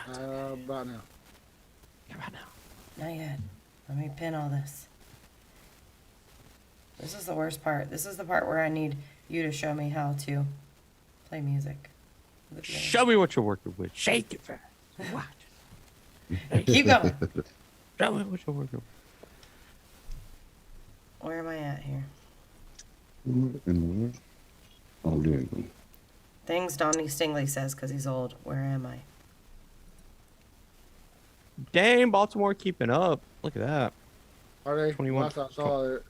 About now. Come on now. Not yet. Let me pin all this. This is the worst part. This is the part where I need you to show me how to play music. Show me what you're working with. Shake it fast. Watch. Keep going. Show me what you're working with. Where am I at here? Oh, there you go. Things Donnie Stingley says because he's old. Where am I? Dang, Baltimore keeping up. Look at that. Are they? 21. Last I saw it.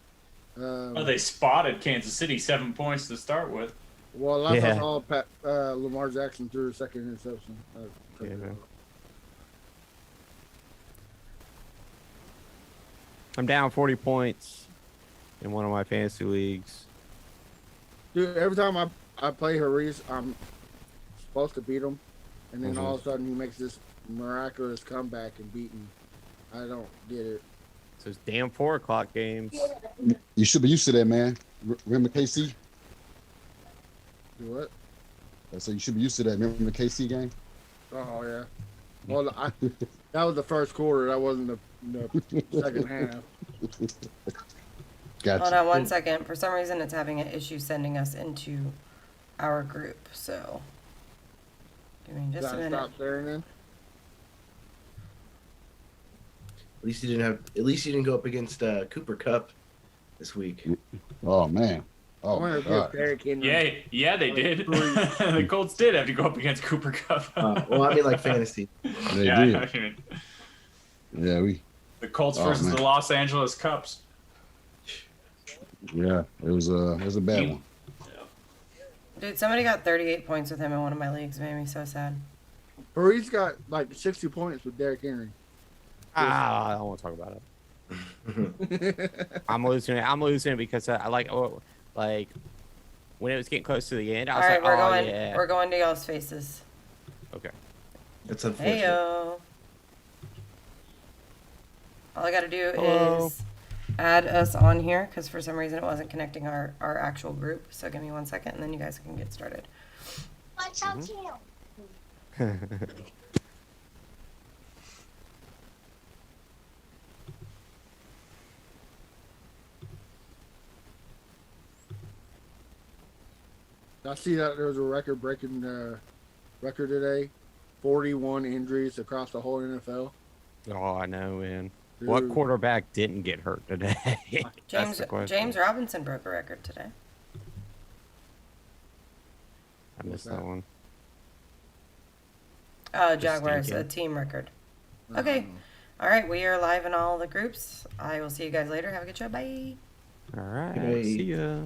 They spotted Kansas City 7 points to start with. Well, last I Yeah. saw Lamar Jackson threw his second interception. Yeah. I'm down 40 points in one of my fantasy leagues. Dude, every time I play Harris, I'm supposed to beat him, and then all of a sudden he makes this miraculous comeback and beat me. I don't get it. So it's damn 4 o'clock games. You should be used to that, man. Remember KC? Do what? So you should be used to that. Remember the KC game? Oh yeah. Well, that was the first quarter. That wasn't the second half. Gotcha. Hold on 1 second. For some reason, it's having an issue sending us into our group. So, give me just a minute. Stop staring in. At least you didn't go up against Cooper Cup this week. Oh man. I Oh wonder my if God. Derrick Henry. Yeah, they did. The Colts did have to go up against Cooper Cup. Well, I mean, like fantasy. They yeah, did. I mean, Yeah, the Colts Oh, versus man. the Los Angeles Cups. yeah. It was a bad one. Dude, somebody got 38 points with him in one of my leagues. It made me so sad. Harris got like 60 points with Derrick Henry. I don't want to talk about it. I'm losing it because I like when it was getting close to the end. I All was right, like, yeah. we're going to y'all's faces. Okay. That's unfortunate. Heyo. All I got to do Hello. is add us on here because for some reason it wasn't connecting our actual group. So give me 1 second and then you guys can get started. Watch out, tail. I see that there was a record-breaking record today. 41 injuries across the whole NFL. Oh, I know, man. Dude. What quarterback didn't get hurt today? That's the question. James Robinson broke a record today. I missed What's that that? one. Jaguars, a stinking. team record. Okay. All right, we are live in all the groups. I will see you guys later. Have a good show. Bye. All right. Hey. See ya.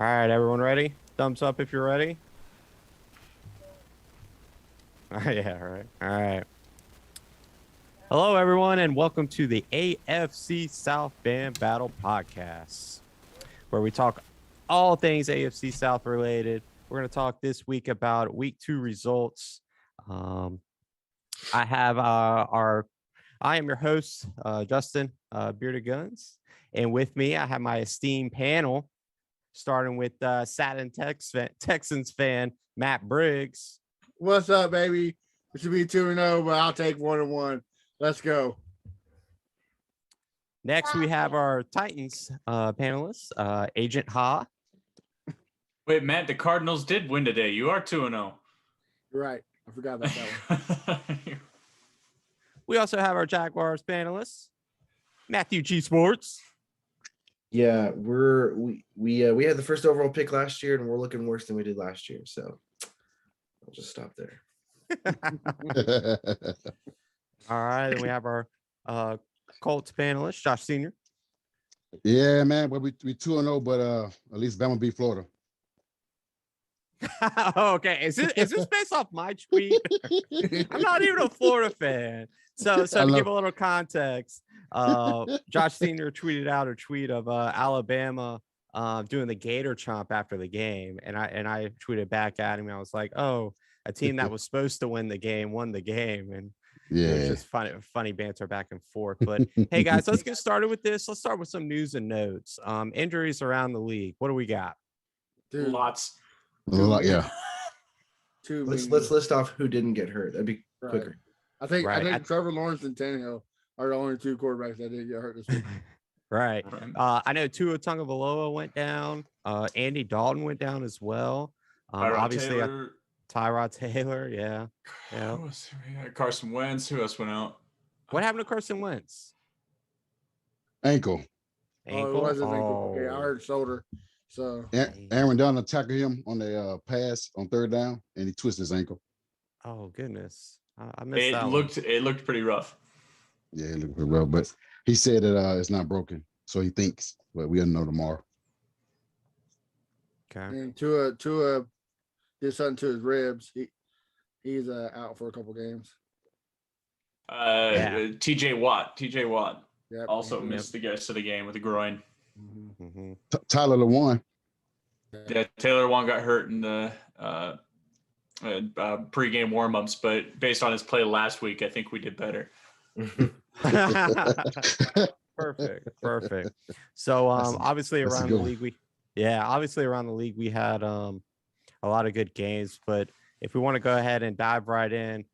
All right, everyone ready? Thumbs up if you're ready. Yeah, all right. All right. Hello, everyone, and welcome to the AFC South Band Battle Podcast, where we talk all things AFC South related. We're going to talk this week about Week 2 results. I have I am your host, Justin Bearded Guns, and with me I have my esteemed panel, starting with Satin Texans fan Matt Briggs. What's up, baby? It should be 2-0, but I'll take 1-1. Let's go. Next, we have our Titans panelists, Agent Ha. Wait, Matt, the Cardinals did win today. You are 2-0. You're right. I forgot about that one. We also have our Jaguars panelists, Matthew G Sports. Yeah, we had the first overall pick last year, and we're looking worse than we did last year. So I'll just stop there. All right, and we have our Colts panelist, Josh Senior. Yeah, man. But we 2-0, but at least Bama beat Florida. Okay, is this based off my tweet? I'm not even a Florida fan. So to give a little context, Josh Senior tweeted out a tweet of Alabama doing the Gator chomp after the game, and I tweeted back at him. I was like, "Oh, a team that was supposed to win the game won the game," and Yeah. it was just funny banter back and forth. But hey, guys, let's get started with this. Let's start with some news and notes. Injuries around the league. What do we got? Dude, Lots. Yeah. too Let's many. list off who didn't get hurt. That'd be Right. quicker. I think Right. Trevor Lawrence and Tannehill are the only two quarterbacks that didn't get hurt this week. Right. Right. I know Tua Tagovailoa went down. Andy Dalton went down as well. Tyrod Obviously, Taylor. Tyrod Taylor. Yeah. Yeah. Who else? Carson Wentz. Who else went out? What happened to Carson Wentz? Ankle. Oh, it Ankle. was his ankle. Okay, I heard shoulder. So Aaron Donald tackled him on the pass on third down, and he twisted his ankle. Oh goodness. I missed It that looked pretty rough. Yeah, it looked pretty well, but he said that it's not broken, so he thinks, but we'll know tomorrow. one. Okay. and Tua did something to his ribs. He's out for a couple games. Yeah. TJ Watt. Yep. Also missed the rest of the game with a groin. Mm-hmm. Tyler Lewan. Yeah, Taylor Lewan got hurt in the pregame warmups, but based on his play last week, I think we did better. Perfect. So obviously that's a around good the one. league we had a lot of good games, but if we want to go ahead and dive right in,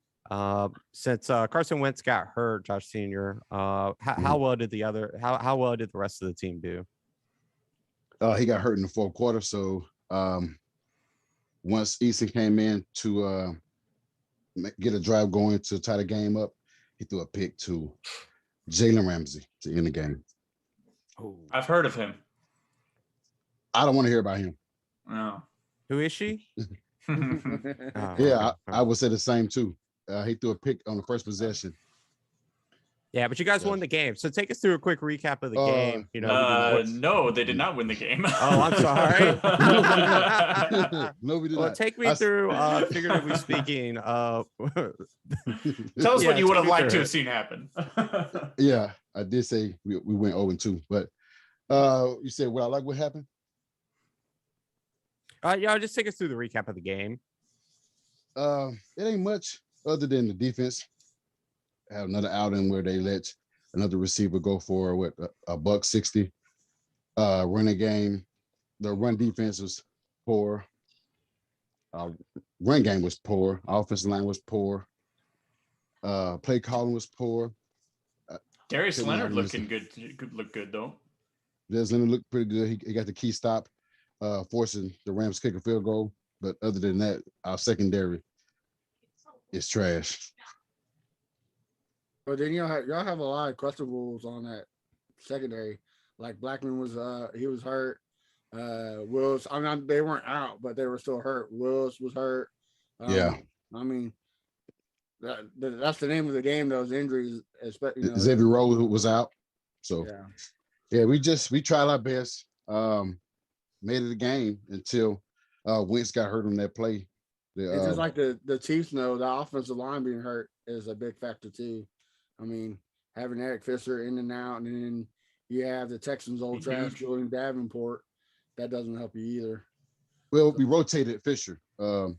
since Carson Wentz got hurt, Josh Senior, how well did how well did the rest of the team do? He got hurt in the fourth quarter, so once Easton came in to get a drive going to tie the game up, he threw a pick to Jalen Ramsey to end the game. Oh, I've heard of him. I don't want to hear about him. Oh. who is she? Oh, Yeah, okay. I would say the same too. He threw a pick on the first possession. Yeah, but you guys won the game. So take us through a quick recap of the game. You know, No, they did not win the game. Oh, I'm sorry. No, we did Well, not. take me through figuratively speaking. Tell us Yeah, what you would take have me liked to through have seen happen. Yeah, I did say we went 0-2, but you said what I like what happened? Yeah, just take us through the recap of the game. It ain't much other than the defense. Have another outing where they let another receiver go for a $160. Running game, the run defense was poor. Run game was poor. Offensive line was poor. Play calling was poor. Darius Couldn't Leonard have missed looking good. Looked good though. Darius Leonard looked pretty good. He got the key stop, forcing the Rams to kick a field goal. But other than that, our secondary is trash. But then y'all have a lot of questionables on that secondary. Like Blackman was he was hurt. Wills, I mean they weren't out, but they were still hurt. Wills was hurt. Yeah. I mean that's the name of the game. Those injuries, especially Xavier Rose was out, so yeah, we tried our best. Made it a game until Wentz got hurt on that play. It's just like the Chiefs know the offensive line being hurt is a big factor too. I mean, having Eric Fisher in and out, and then you have the Texans' old trash Julian Davenport. That doesn't help you either. Well, we rotated Fisher in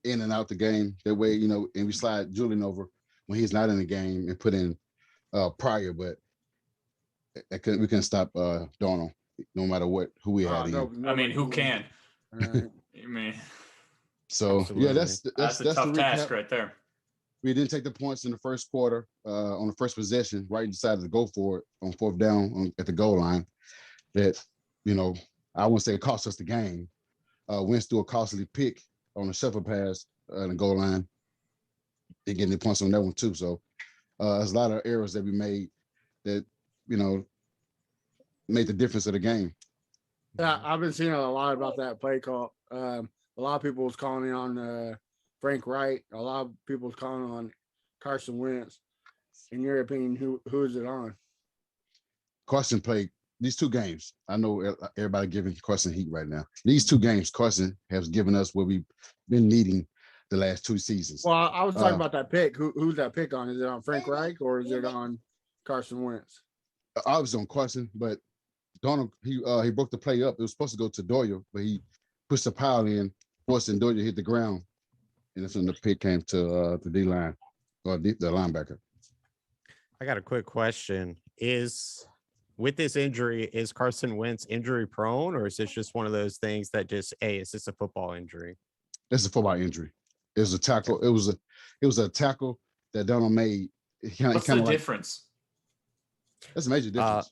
and out the game. That way, and we slide Julian over when he's not in the game and put in Pryor, but we couldn't stop Darnold no matter who we had in. I mean, who can? Right. I mean, so Absolutely. yeah, that's a tough the task recap. right there. We didn't take the points in the first quarter on the first possession. Right, decided to go for it on fourth down at the goal line. That I wouldn't say it cost us the game. Wentz threw a costly pick on a shuffle pass on the goal line. They getting the points on that one too. So there's a lot of errors that we made that made the difference of the game. Yeah, I've been seeing a lot about that play call. A lot of people was calling in on Frank Wright. A lot of people was calling on Carson Wentz. In your opinion, who is it on? Carson played these two games. I know everybody giving Carson heat right now. These two games, Carson has given us what we've been needing the last two seasons. Well, I was talking about that pick. Who's that pick on? Is it on Frank Reich or is it on Carson Wentz? I was on Carson, but Donald he broke the play up. It was supposed to go to Doyle, but he pushed the pile in, forcing Doyle to hit the ground, and that's when the pick came to the D line or the linebacker. I got a quick question. With this injury, is Carson Wentz injury prone, or is this just one of those things that just, hey, is this a football injury? That's a football injury. It was a tackle. It was a tackle that Donald made. What's the difference? That's a major difference.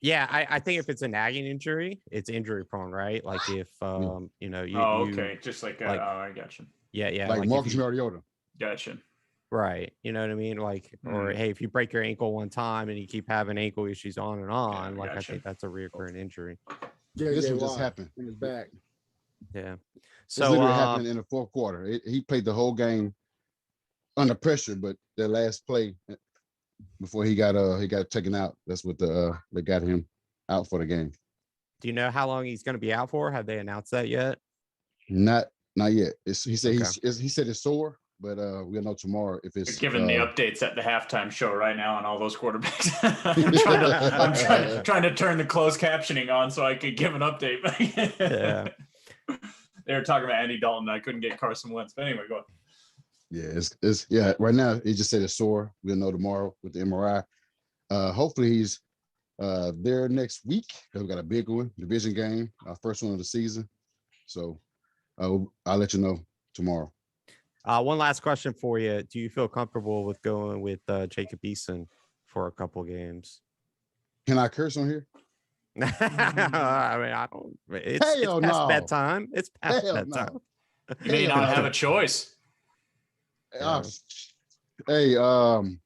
Yeah, I think if it's a nagging injury, it's injury prone, right? Like if you know you. Okay, just like, like I gotcha. Yeah. Like if Marcus you- Mariota. Gotcha. Right. You know what I mean? Like, or hey, if you break your ankle one time and you keep having ankle issues on and on, like I gotcha. think that's a reoccurring injury. This JJ one just Watt happened. in his back. Yeah. This So literally happened in the fourth quarter. He played the whole game under pressure, but the last play before he got taken out, that's what they got him out for the game. do you know how long he's going to be out for? Have they announced that yet? Not yet. He said Okay. he said it's sore, but we'll know tomorrow if They're it's giving the updates at the halftime show right now on all those quarterbacks. I'm trying to turn the closed captioning on so I could give an update. Yeah. They were talking about Andy Dalton. I couldn't get Carson Wentz. But anyway, go on. Yeah, it's right now it just said it's sore. We'll know tomorrow with the MRI. Hopefully he's there next week because we got a big one, division game, our first one of the season. So I'll let you know tomorrow. One last question for you. Do you feel comfortable with going with Jacob Eason for a couple games? Can I curse on here? I mean, I don't. It's past no. bedtime. It's past Hell bedtime. no. You may not have a choice. Hey, can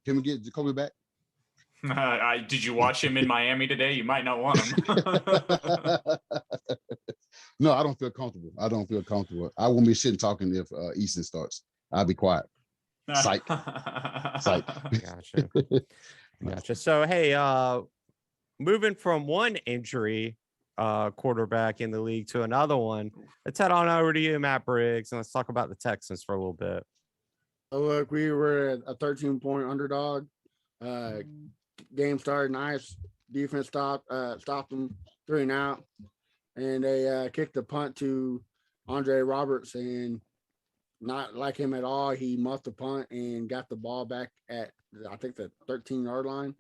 we get Jacoby back? Did you watch him in Miami today? You might not want him. No, I don't feel comfortable. I won't be shit talking if Easton starts. I'll be quiet. Psych. Psych. Gotcha. So hey, moving from one injury quarterback in the league to another one, let's head on over to you, Matt Briggs, and let's talk about the Texans for a little bit. Oh, look, we were a 13-point underdog. Game started nice. Defense stopped them 3 and out, and they kicked the punt to Andre Roberts, and not like him at all. He muffed the punt and got the ball back at I think the 13-yard line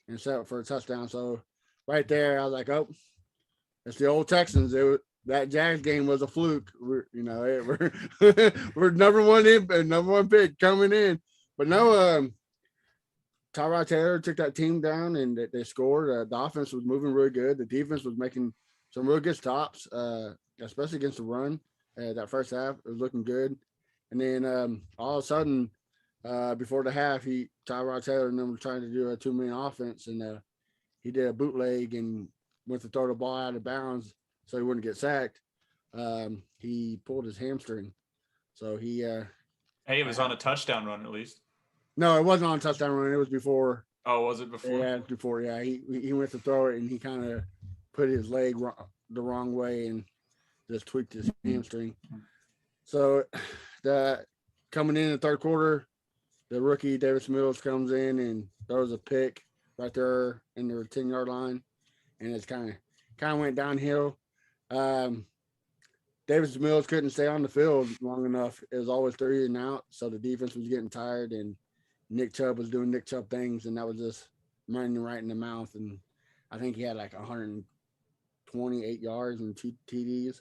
and set up for a touchdown. So right there, I was like, oh, it's the old Texans. That Jags game was a fluke. We're number one pick coming in, but no, Tyrod Taylor took that team down and they scored. The offense was moving really good. The defense was making some real good stops, especially against the run. That first half, it was looking good. And then all of a sudden, before the half, Tyrod Taylor and them were trying to do a 2-man offense, and he did a bootleg and went to throw the ball out of bounds so he wouldn't get sacked. He pulled his hamstring. So he Hey, it was on a touchdown run at least. No, it wasn't on a touchdown run. It was before. Oh, was it before? Yeah, before. Yeah, he went to throw it and he kind of put his leg the wrong way and just tweaked his hamstring. So coming in the third quarter, the rookie Davis Mills comes in and throws a pick right there in their 10-yard line, and it's kind of went downhill. Davis Mills couldn't stay on the field long enough. It was always 3 and out, so the defense was getting tired, and Nick Chubb was doing Nick Chubb things, and that was just running right in the mouth. And I think he had like 128 yards and 2 TDs.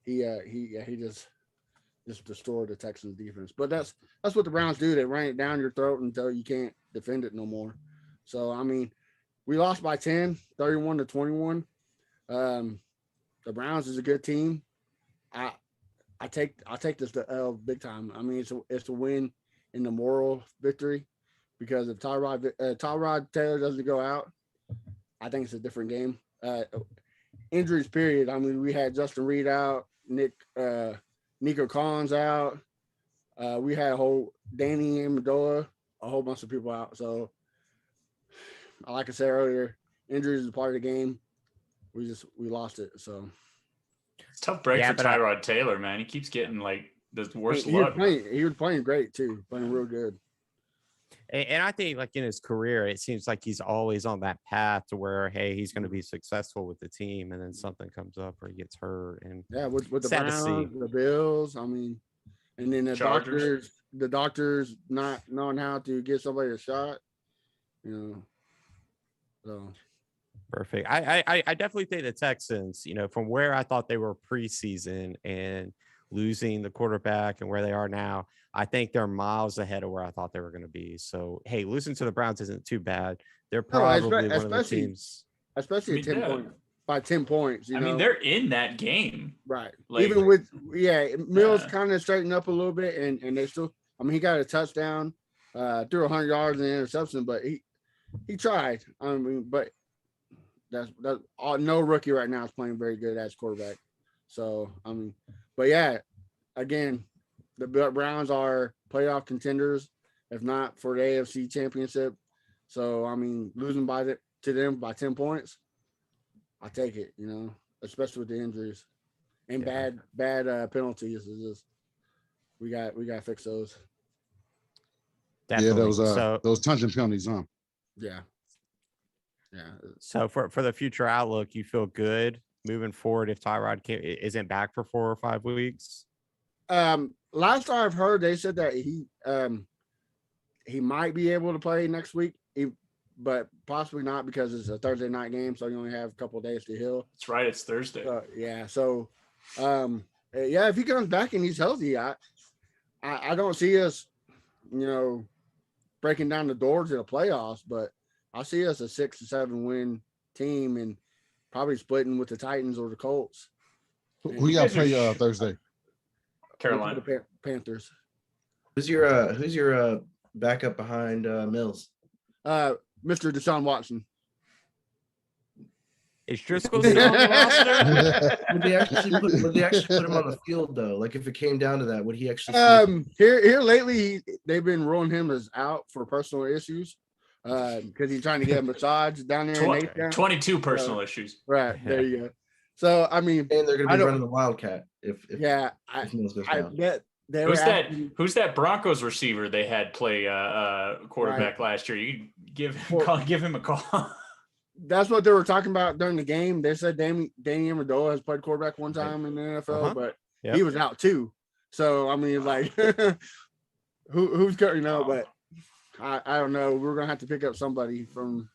He just destroyed the Texans defense. But that's what the Browns do. They run it down your throat until you can't defend it no more. So I mean, we lost by 10, 31-21. The Browns is a good team. I take this to L big time. I mean, it's a win in the moral victory, because if Tyrod Taylor doesn't go out, I think it's a different game. Injuries, period. I mean, we had Justin Reed out, Nico Collins out. We had Danny Amendola, a whole bunch of people out. So, like I said earlier, injuries is a part of the game. We lost it. So it's a tough break for Tyrod Taylor, man. He keeps getting like the worst luck. He was playing great too, playing real good. And I think, like, in his career, it seems like he's always on that path to where, hey, he's going to be successful with the team, and then something comes up or he gets hurt. And yeah, with the Browns, the Bills, I mean, and then the doctors not knowing how to give somebody a shot, you know. So perfect. I definitely think the Texans, from where I thought they were preseason and losing the quarterback and where they are now, I think they're miles ahead of where I thought they were going to be. So, hey, losing to the Browns isn't too bad. They're probably one of the teams. Especially at 10 yeah. points. By 10 points, you I know. mean, they're in that game. Right. Like, even with Mills Yeah. kind of straightened up a little bit, and they still. I mean, he got a touchdown, threw 100 yards and an interception, but he tried. I mean, but that's no rookie right now is playing very good as quarterback. So I mean, but yeah, again, the Browns are playoff contenders, if not for the AFC Championship. So I mean, losing to them by 10 points, I take it. You know, especially with the injuries and bad penalties. It's just we got to fix those. Definitely. Yeah, those touching penalties, huh? Yeah. So for the future outlook, you feel good moving forward if Tyrod isn't back for 4 or 5 weeks? Last I've heard, they said that he might be able to play next week, but possibly not because it's a Thursday night game, so you only have a couple of days to heal. That's right. It's Thursday. Yeah. So, if he comes back and he's healthy, I don't see us, breaking down the doors to the playoffs, but I see us a 6 to 7 win team and probably splitting with the Titans or the Colts. Who y'all play Thursday? Carolina. The Panthers. Who's your backup behind Mills? Mr. Deshaun Watson. Is Driscoll still on the roster? Would they actually put him on the field though? Like if it came down to that, would he actually? Here lately, they've been ruling him as out for personal issues, because he's trying to get a massage down there in H-Town. 22 personal issues. Right there you go. So I mean, and they're going to be running the Wildcat if Mills goes down. Who's that Broncos receiver they had play quarterback last year? You give him a call. That's what they were talking about during the game. They said Danny Amendola has played quarterback one time in the NFL, but he was out too. So I mean, like, who's but I don't know. We're gonna have to pick up somebody from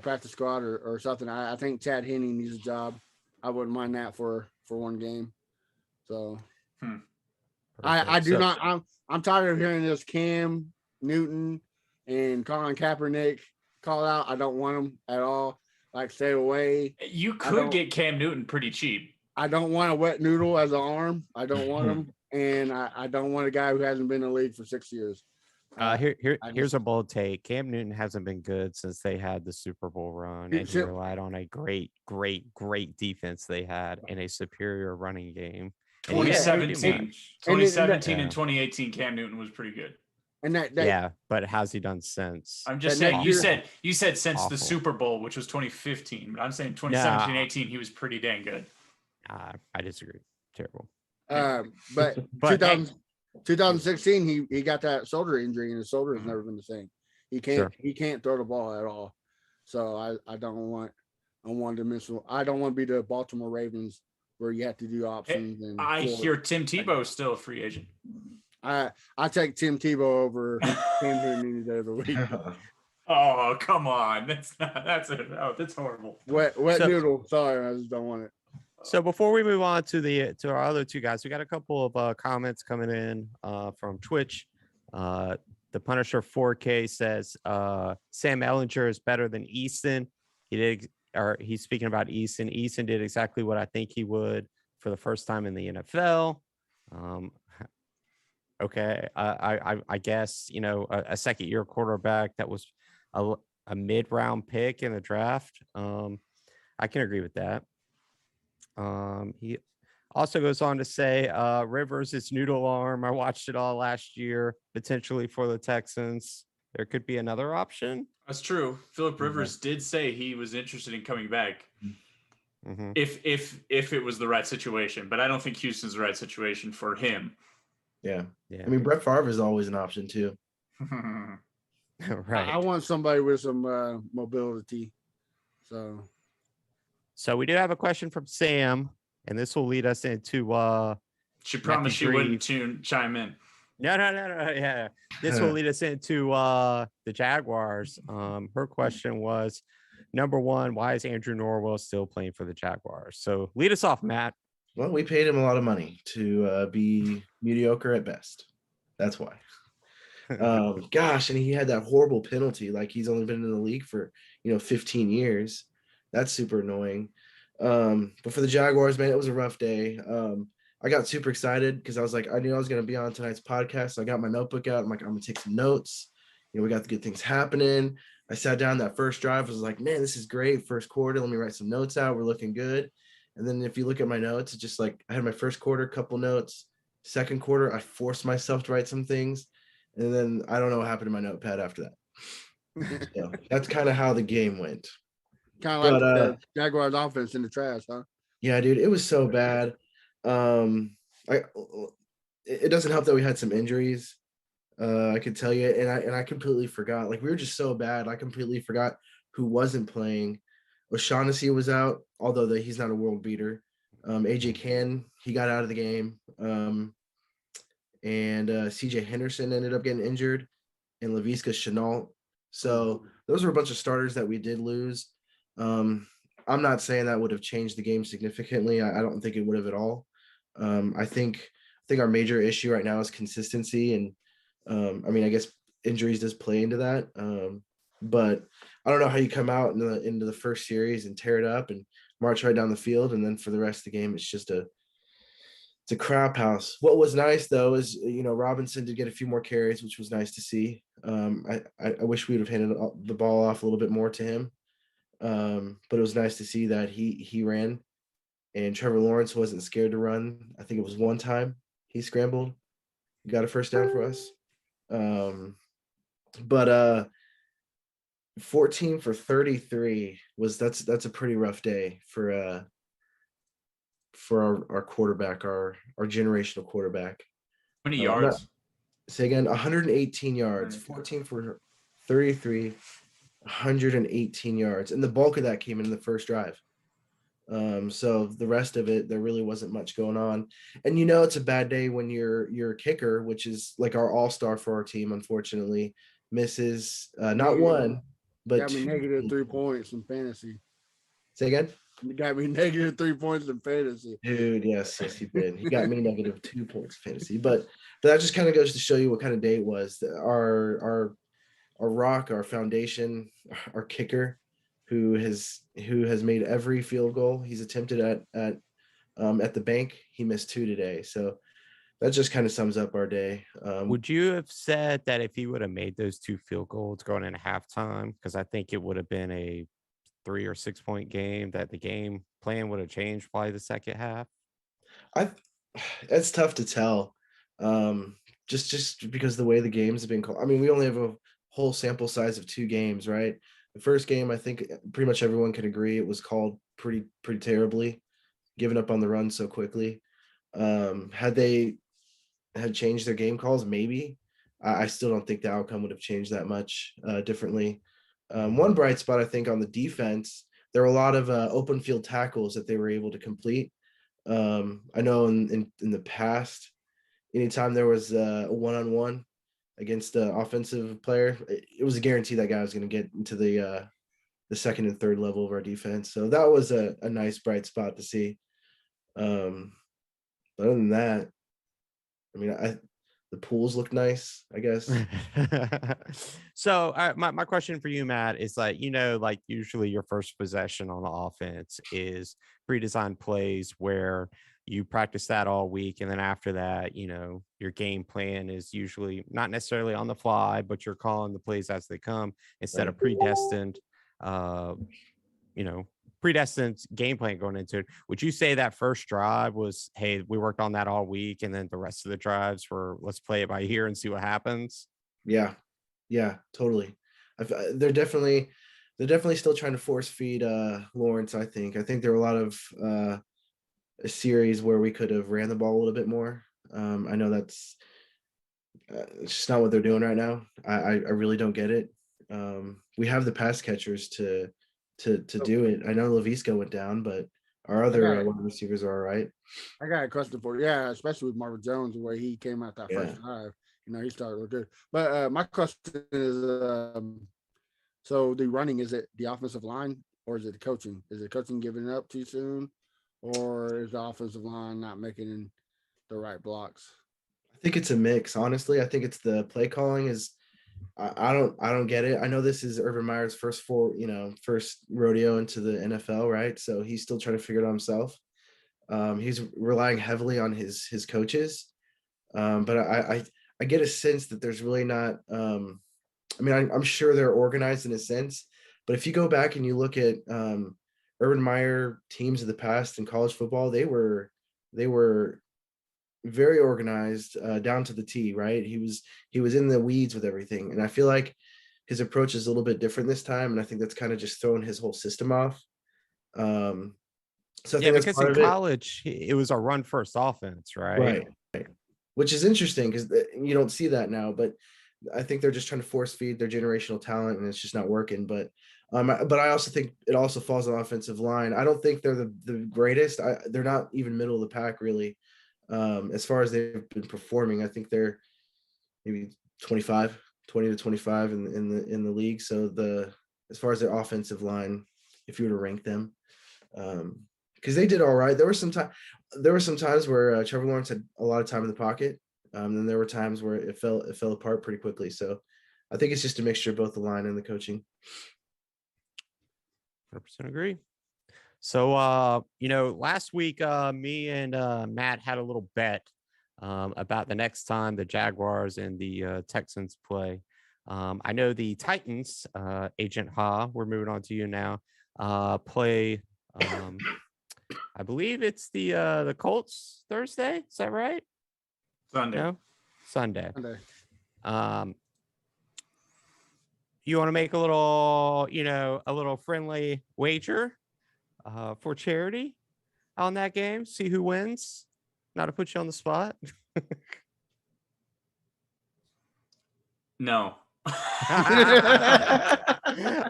practice squad or something. I think Chad Henne needs a job. I wouldn't mind that for one game. So I do not. I'm tired of hearing this Cam Newton and Colin Kaepernick call out. I don't want them at all. Like, stay away. You could get Cam Newton pretty cheap. I don't want a wet noodle as an arm. I don't want him, and I don't want a guy who hasn't been in the league for 6 years. Here's a bold take. Cam Newton hasn't been good since they had the Super Bowl run, and he relied on a great defense they had and a superior running game. 2017 and 2018, Cam Newton was pretty good. And but how's he done since? I'm just saying. You said since the Super Bowl, which was 2015, but I'm saying 2017-18, he was pretty dang good. I disagree. Terrible. But 2016, he got that shoulder injury, and his shoulder has never been the same. He can't throw the ball at all. So I don't want to be the Baltimore Ravens where you have to do options. And I hear Tim Tebow is still a free agent. I take Tim Tebow over Cam Newton any day of the week. Oh, come on. That's horrible. Wet noodle. Sorry, I just don't want it. So before we move on to our other two guys, we got a couple of comments coming in from Twitch. The Punisher 4K says Sam Ellinger is better than Easton. He's speaking about Easton. Easton did exactly what I think he would for the first time in the NFL. Okay, I guess a second-year quarterback that was a mid-round pick in the draft. I can agree with that. He also goes on to say Rivers is noodle arm. I watched it all last year, potentially for the Texans. There could be another option. That's true. Philip Rivers did say he was interested in coming back if it was the right situation, but I don't think Houston's the right situation for him. Yeah. I mean, Brett Favre is always an option too. Right. I want somebody with some mobility. So we do have a question from Sam, and this will lead us into she promised she wouldn't chime in. No. Yeah. This will lead us into the Jaguars. Her question was, number one, why is Andrew Norwell still playing for the Jaguars? So lead us off, Matt. Well, we paid him a lot of money to be mediocre at best. That's why. Gosh, and he had that horrible penalty. Like he's only been in the league for 15 years. That's super annoying. But for the Jaguars, man, it was a rough day. I got super excited because I was like, I knew I was going to be on tonight's podcast. So I got my notebook out. I'm like, I'm going to take some notes. We got the good things happening. I sat down that first drive. Was like, man, this is great. First quarter. Let me write some notes out. We're looking good. And then if you look at my notes, it's just like I had my first quarter, couple notes. Second quarter, I forced myself to write some things. And then I don't know what happened to my notepad after that. So that's kind of how the game went. Kind of like the Jaguars offense in the trash, huh? Yeah, dude, it was so bad. It doesn't help that we had some injuries. I could tell you, and I completely forgot. Like we were just so bad. I completely forgot who wasn't playing. O'Shaughnessy was out, although he's not a world beater. AJ Can, he got out of the game. And CJ Henderson ended up getting injured, and Laviska Chenault. So those were a bunch of starters that we did lose. I'm not saying that would have changed the game significantly. I don't think it would have at all. I think our major issue right now is consistency, and I guess injuries does play into that. But I don't know how you come out into the first series and tear it up and march right down the field, and then for the rest of the game, it's a crap house. What was nice though is Robinson did get a few more carries, which was nice to see. I wish we would have handed the ball off a little bit more to him, but it was nice to see that he ran, and Trevor Lawrence wasn't scared to run. I think it was one time he scrambled, he got a first down for us. But 14 for 33 that's a pretty rough day for our quarterback, our generational quarterback. How many yards? Say again, 118 yards, 14 for 33, 118 yards. And the bulk of that came in the first drive. So the rest of it, there really wasn't much going on. And it's a bad day when your kicker, which is like our all-star for our team, unfortunately, misses not one, but got me negative 3 points in fantasy. Say again? You got me negative 3 points in fantasy. Dude, yes, he did. He got me negative 2 points in fantasy. But that just kind of goes to show you what kind of day it was. Our rock, our foundation, our kicker, who has made every field goal he's attempted at the bank. He missed 2 today. So that just kind of sums up our day. Would you have said that if he would have made those 2 field goals going into halftime, because I think it would have been a 3 or 6 point game, that the game plan would have changed probably the second half? It's tough to tell. Just because the way the games have been called. I mean, we only have a whole sample size of 2 games, right? The first game, I think pretty much everyone can agree it was called pretty terribly, giving up on the run so quickly. Had they changed their game calls, maybe. I still don't think the outcome would have changed that much differently. One bright spot, I think, on the defense, there were a lot of open field tackles that they were able to complete. I know in the past, anytime there was a one-on-one against the offensive player, it was a guarantee that guy was going to get into the second and third level of our defense. So that was a nice bright spot to see. But other than that, I mean, the pools look nice, I guess. So my question for you, Matt, is like usually your first possession on the offense is pre-designed plays where you practice that all week. And then after that, your game plan is usually not necessarily on the fly, but you're calling the plays as they come instead of predestined game plan going into it. Would you say that first drive was, hey, we worked on that all week, and then the rest of the drives were, let's play it by ear and see what happens? Yeah, totally. They're definitely still trying to force feed Lawrence. I think there were a lot of a series where we could have ran the ball a little bit more. I know that's it's just not what they're doing right now. I really don't get it. We have the pass catchers to do it. I know Laviska went down, but our other wide receivers are all right. I got a question for you. Yeah, especially with Marvin Jones, the way he came out that first drive. He started looking good. But my question is, so the running, is it the offensive line or is it the coaching? Is it coaching giving it up too soon, or is the offensive line not making the right blocks? I think it's a mix. Honestly, I think it's the play calling is. I don't get it. I know this is Urban Meyer's first rodeo into the NFL, right? So he's still trying to figure it out himself. He's relying heavily on his coaches, but I get a sense that there's really not. I mean, I'm sure they're organized in a sense, but if you go back and you look at Urban Meyer teams of the past in college football, they were very organized down to the T, right? He was in the weeds with everything, and I feel like his approach is a little bit different this time, and I think that's kind of just thrown his whole system off. So I Yeah, think that's because part in of it, college it was a run first offense, right? right? Which is interesting because you don't see that now, but I think they're just trying to force feed their generational talent, and it's just not working. But I also think it also falls on the offensive line. I don't think they're the greatest. They're not even middle of the pack really. As far as they've been performing, I think they're maybe 20 to 25 in the league. So as far as their offensive line, if you were to rank them, because they did all right. There were some times where Trevor Lawrence had a lot of time in the pocket. Then there were times where it fell apart pretty quickly. So I think it's just a mixture of both the line and the coaching. 100% agree. So, last week, me and Matt had a little bet about the next time the Jaguars and the Texans play. I know the Titans, Agent Ha, we're moving on to you now, play, I believe it's the Colts Thursday. Is that right? Sunday. No? Sunday. Sunday. You want to make a little friendly wager for charity on that game? See who wins? Not to put you on the spot. No. All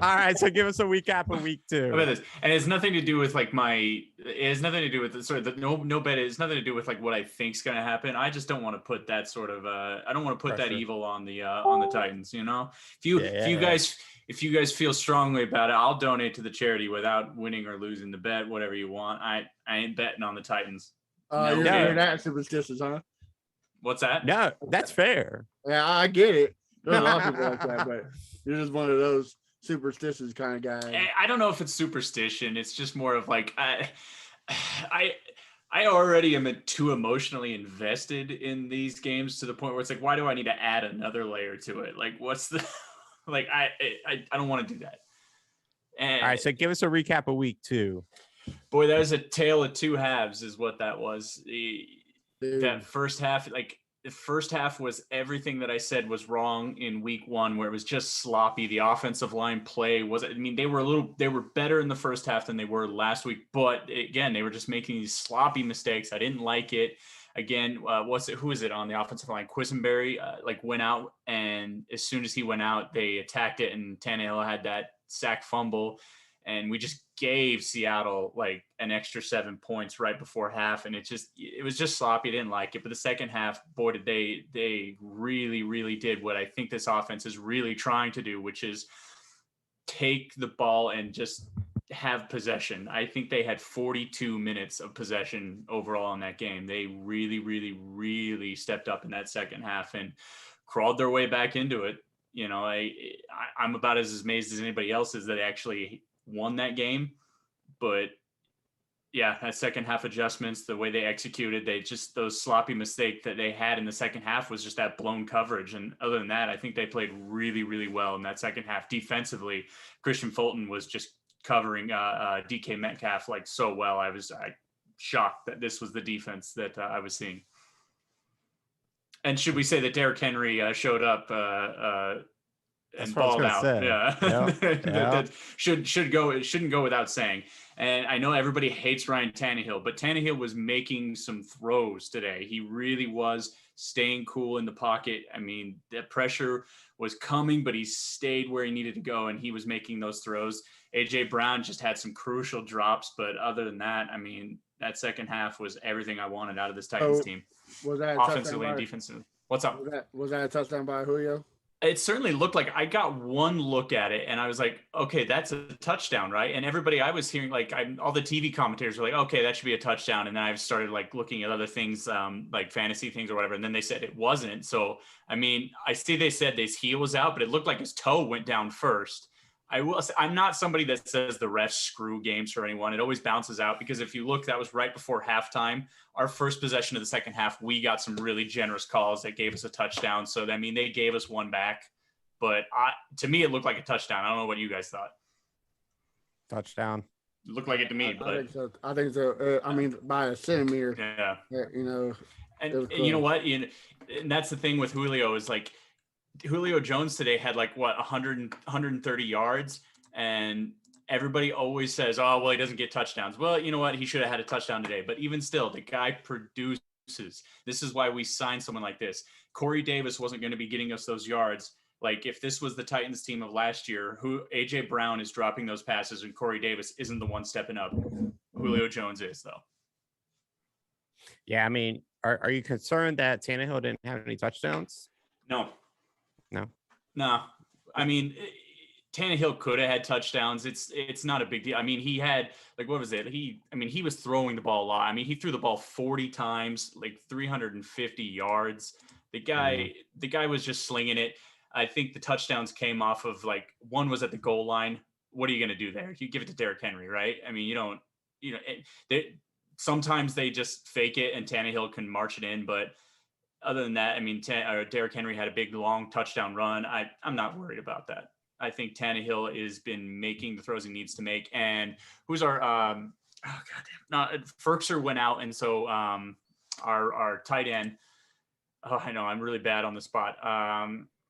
right, so give us a recap of week 2. About this, and it's nothing to do with like it has nothing to do with no bet. It's nothing to do with like what I think's going to happen. I just don't want to put that sort of I don't want to put that Pressure. evil on the Titans. If you Yeah. guys feel strongly about it, I'll donate to the charity without winning or losing the bet. Whatever you want. I ain't betting on the Titans. You're kidding. that superstitious, huh? What's that? No, that's fair. Yeah, I get it. There's a lot of people like that, but you're just one of those superstitious kind of guys. I don't know if it's superstition. It's just more of like I already am too emotionally invested in these games to the point where it's like, why do I need to add another layer to it? Like, what's the like? I don't want to do that. And All right, so give us a recap of week 2. boy, that was a tale of two halves, is what that was. That first half, like. The first half was everything that I said was wrong in week 1, where it was just sloppy. The offensive line play they were better in the first half than they were last week. But again, they were just making these sloppy mistakes. I didn't like it. Again, who is it on the offensive line? Quisenberry went out, and as soon as he went out, they attacked it, and Tannehill had that sack fumble. And we just gave Seattle like an extra 7 points right before half. And it was just sloppy. I didn't like it. But the second half, boy, did they really, really did what I think this offense is really trying to do, which is take the ball and just have possession. I think they had 42 minutes of possession overall in that game. They really, really, really stepped up in that second half and crawled their way back into it. I'm about as amazed as anybody else is that they actually won that game. But yeah, that second half adjustments, the way they executed, those sloppy mistakes that they had in the second half was just that blown coverage. And other than that, I think they played really, really well in that second half. Defensively, Christian Fulton was just covering DK Metcalf like so well. I was shocked that this was the defense that I was seeing. And should we say that Derrick Henry showed up and balled out? Say. Yeah, Yeah. that shouldn't go without saying. And I know everybody hates Ryan Tannehill, but Tannehill was making some throws today. He really was staying cool in the pocket. I mean, the pressure was coming, but he stayed where he needed to go, and he was making those throws. AJ Brown just had some crucial drops, but other than that, I mean, that second half was everything I wanted out of this Titans team. Was that Offensively and defensively. What's up? Was that a touchdown by Julio? It certainly looked like I got one look at it and I was like, okay, that's a touchdown, right? And everybody I was hearing, like all the TV commentators were like, okay, that should be a touchdown. And then I started like looking at other things, like fantasy things or whatever. And then they said it wasn't. So, I mean, I see they said his heel was out, but it looked like his toe went down first. I'm not somebody that says the refs screw games for anyone. It always bounces out because if you look, that was right before halftime. Our first possession of the second half, we got some really generous calls that gave us a touchdown. So, I mean, they gave us one back. But to me, it looked like a touchdown. I don't know what you guys thought. Touchdown. It looked like it to me. I think so. I think so. I mean, by a centimeter. Yeah. You know. And you know what? And that's the thing with Julio is like Julio Jones today had like what 130 yards, and everybody always says, "Oh, well, he doesn't get touchdowns." Well, you know what? He should have had a touchdown today. But even still, the guy produces. This is why we signed someone like this. Corey Davis wasn't going to be getting us those yards. Like if this was the Titans team of last year, who AJ Brown is dropping those passes and Corey Davis isn't the one stepping up. Julio Jones is though. Yeah, I mean, are you concerned that Tannehill didn't have any touchdowns? No. No. I mean, Tannehill could have had touchdowns. It's not a big deal. I mean, he had like what was it? He was throwing the ball a lot. I mean, he threw the ball 40 times, like 350 yards. The guy was just slinging it. I think the touchdowns came off of like one was at the goal line. What are you going to do there? You give it to Derrick Henry, right? I mean, sometimes they just fake it and Tannehill can march it in. But other than that, I mean, Derrick Henry had a big, long touchdown run. I'm not worried about that. I think Tannehill has been making the throws he needs to make. And who's our Ferkser went out. And so our tight end, I know I'm really bad on the spot.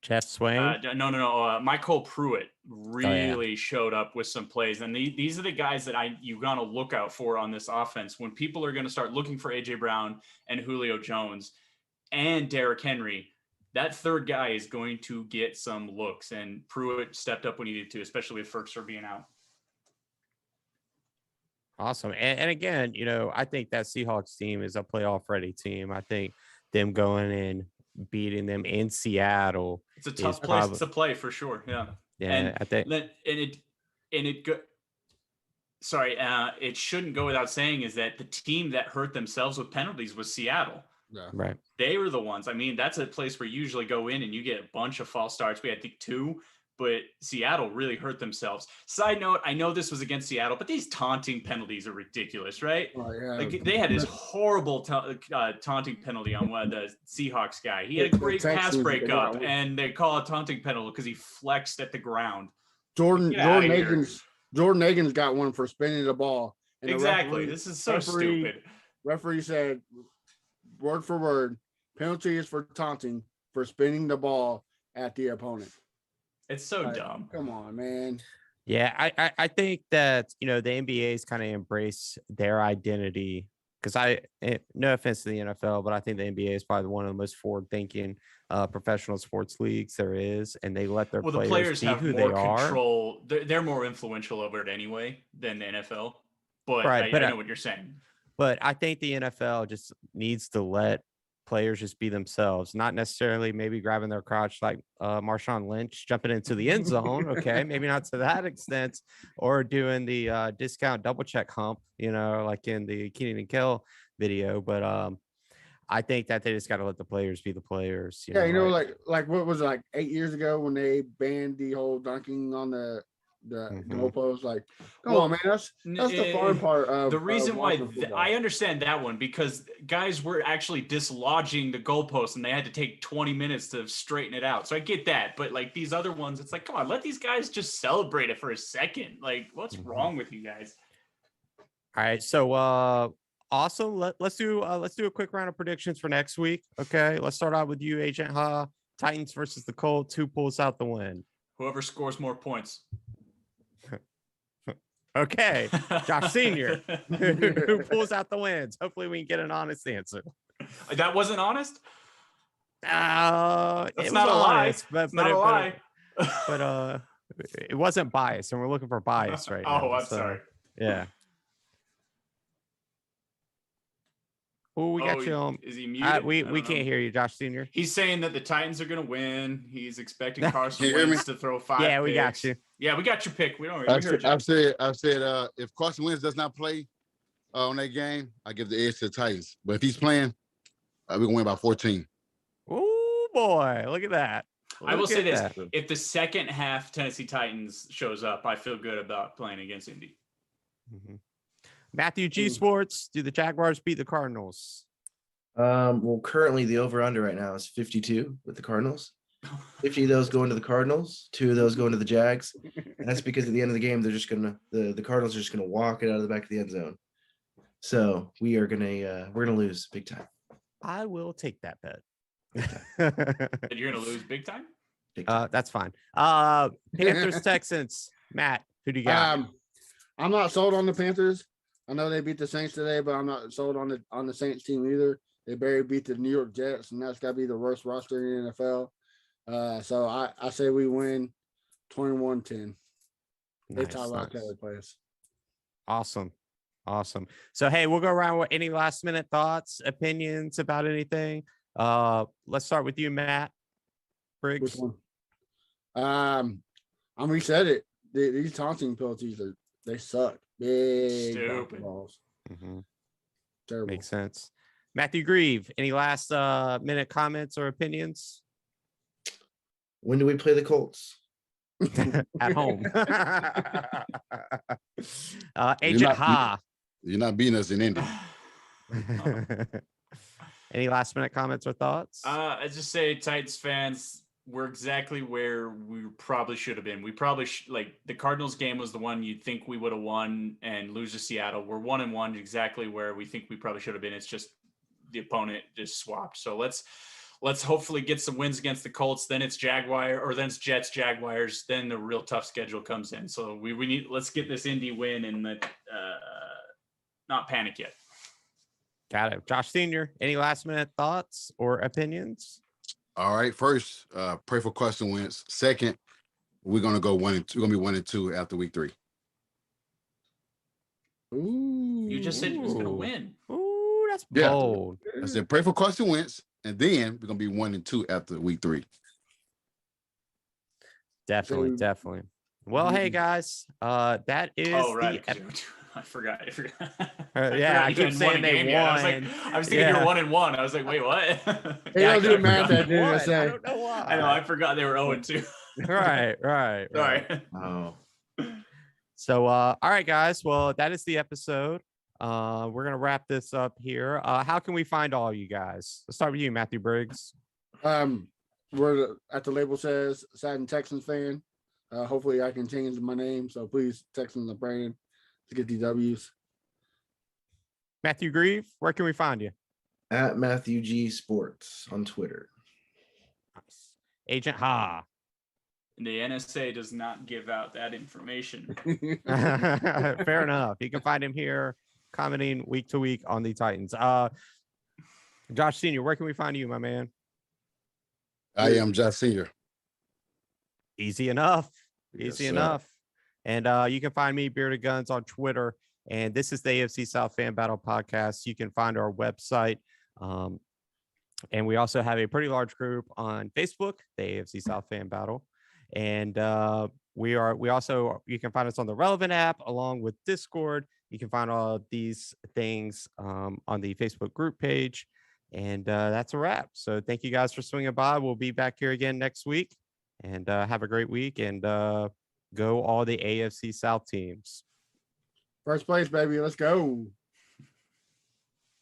Jeff Swain? No. Michael Pruitt really showed up with some plays. And these are the guys that you got to look out for on this offense. When people are going to start looking for AJ Brown and Julio Jones and Derrick Henry, that third guy is going to get some looks. And Pruitt stepped up when he needed to, especially with Ferkser being out. Awesome. And again, I think that Seahawks team is a playoff ready team. I think them going and beating them in Seattle. It's a tough place to play for sure. Yeah. Yeah. And I think it shouldn't go without saying is that the team that hurt themselves with penalties was Seattle. Yeah. Right. They were the ones. I mean, that's a place where you usually go in and you get a bunch of false starts. We had, I think, 2, but Seattle really hurt themselves. Side note, I know this was against Seattle, but these taunting penalties are ridiculous, right? Oh, yeah. Like they had this horrible taunting penalty on one of the Seahawks guy. He had a great pass breakup, and they call a taunting penalty because he flexed at the ground. Jordan Egan's got one for spinning the ball. And exactly. This is so stupid. Referee said, word for word, penalty is for taunting for spinning the ball at the opponent. It's so dumb. Come on, man. Yeah, I think that, the NBA's kind of embrace their identity because no offense to the NFL, but I think the NBA is probably one of the most forward-thinking professional sports leagues there is, and they let their players be have who more they are. Control. They're more influential over it anyway than the NFL. But I know what you're saying. But I think the NFL just needs to let players just be themselves, not necessarily maybe grabbing their crotch like Marshawn Lynch jumping into the end zone. Okay, maybe not to that extent, or doing the discount double check hump, like in the Keenan and Kel video. But I think that they just got to let the players be the players. Like what was it, like 8 years ago when they banned the whole dunking on the goalpost? Like, come on, man, that's the fun part of the reason why I understand that one, because guys were actually dislodging the goalpost and they had to take 20 minutes to straighten it out. So I get that, but like these other ones, it's like, come on, let these guys just celebrate it for a second. Like, what's wrong with you guys? All right, so awesome. Let's do a quick round of predictions for next week. Okay, let's start out with you, Agent Ha. Titans versus the Colts. Who pulls out the win? Whoever scores more points. Okay, Josh Senior, who pulls out the wins? Hopefully, we can get an honest answer. That wasn't honest. It's not a lie. But it wasn't biased, and we're looking for bias right now. I'm sorry. Yeah. Oh, we got you on. Is he muted? We I don't can't know. hear you, Josh Senior. He's saying that the Titans are going to win. He's expecting Carson Can you hear me? Wentz to throw 5 Yeah, we got picks. you. Yeah, we got your pick. We don't. I've We heard you. said if Carson Wentz does not play on that game, I give the edge to the Titans. But if he's playing, we're gonna win by 14. Oh boy, look at that. I will Look say at this: that. if the second half Tennessee Titans shows up, I feel good about playing against Indy. Mhm. Matthew G Sports, do the Jaguars beat the Cardinals? Well, currently the over/under right now is 52 with the Cardinals. 50 of those going to the Cardinals, 2 of those going to the Jags. And that's because at the end of the game, they're just gonna the Cardinals are just gonna walk it out of the back of the end zone. So we're gonna lose big time. I will take that bet. And you're going to lose big time. Big time. That's fine. Panthers, Texans. Matt, who do you got? I'm not sold on the Panthers. I know they beat the Saints today, but I'm not sold on the Saints team either. They barely beat the New York Jets, and that's got to be the worst roster in the NFL. So I say we win 21-10. They Nice, talk about nice. Kelly plays. Awesome. So hey, we'll go around with any last minute thoughts, opinions about anything. Let's start with you, Matt Briggs. Which one? We said it. These taunting penalties they suck. Big Stupid. balls. Mhm. Terrible. Makes sense. Matthew Grieve, any last minute comments or opinions? When do we play the Colts? At home. Agent Ha. You're not beating us in Indy. Any last minute comments or thoughts? I just say, Titans fans, we're exactly where we probably should have been. We probably like the Cardinals game was the one you'd think we would have won and lose to Seattle. We're 1-1, exactly where we think we probably should have been. It's just the opponent just swapped. So let's hopefully get some wins against the Colts. Then it's then it's Jets, Jaguars. Then the real tough schedule comes in. So let's get this Indy win and not panic yet. Got it. Josh Senior, any last minute thoughts or opinions? All right. First, pray for Carson Wentz. Second, we're gonna go 1-2. We're gonna be 1-2 after week 3. Ooh. You just said he was going to win. Ooh, that's Yeah. bold. I said pray for Carson Wentz, and then we're gonna be 1-2 after week 3. Definitely. Well, hey guys, that is Right. the I forgot. I yeah, I you keep hadn't saying a they game yet. won. I was thinking you were 1-1. I was like, wait, what? They don't do I math forgot. that day. I say. I don't know why. I know. I forgot they were 0-2. Right. Sorry. Oh, So, all right, guys. Well, that is the episode. We're gonna wrap this up here. How can we find all you guys? Let's start with you, Matthew Briggs. We're at the label says Satin Texans fan. Hopefully I can change my name. So please Texans the brand to get these W's. Matthew Grieve, where can we find you? at Matthew G Sports on Twitter. Nice. Agent Ha. The NSA does not give out that information. Fair enough. You can find him here commenting week to week on the Titans. Josh Senior, where can we find you, my man? I am Josh Senior. Easy enough. Yes, Easy sir. enough. And you can find me, Bearded Guns, on Twitter. And this is the AFC South Fan Battle Podcast. You can find our website. And we also have a pretty large group on Facebook, the AFC South Fan Battle. And you can find us on the Relevant app along with Discord. You can find all of these things on the Facebook group page. And that's a wrap. So thank you guys for swinging by. We'll be back here again next week. And have a great week. And go all the AFC South teams. First place, baby. Let's go.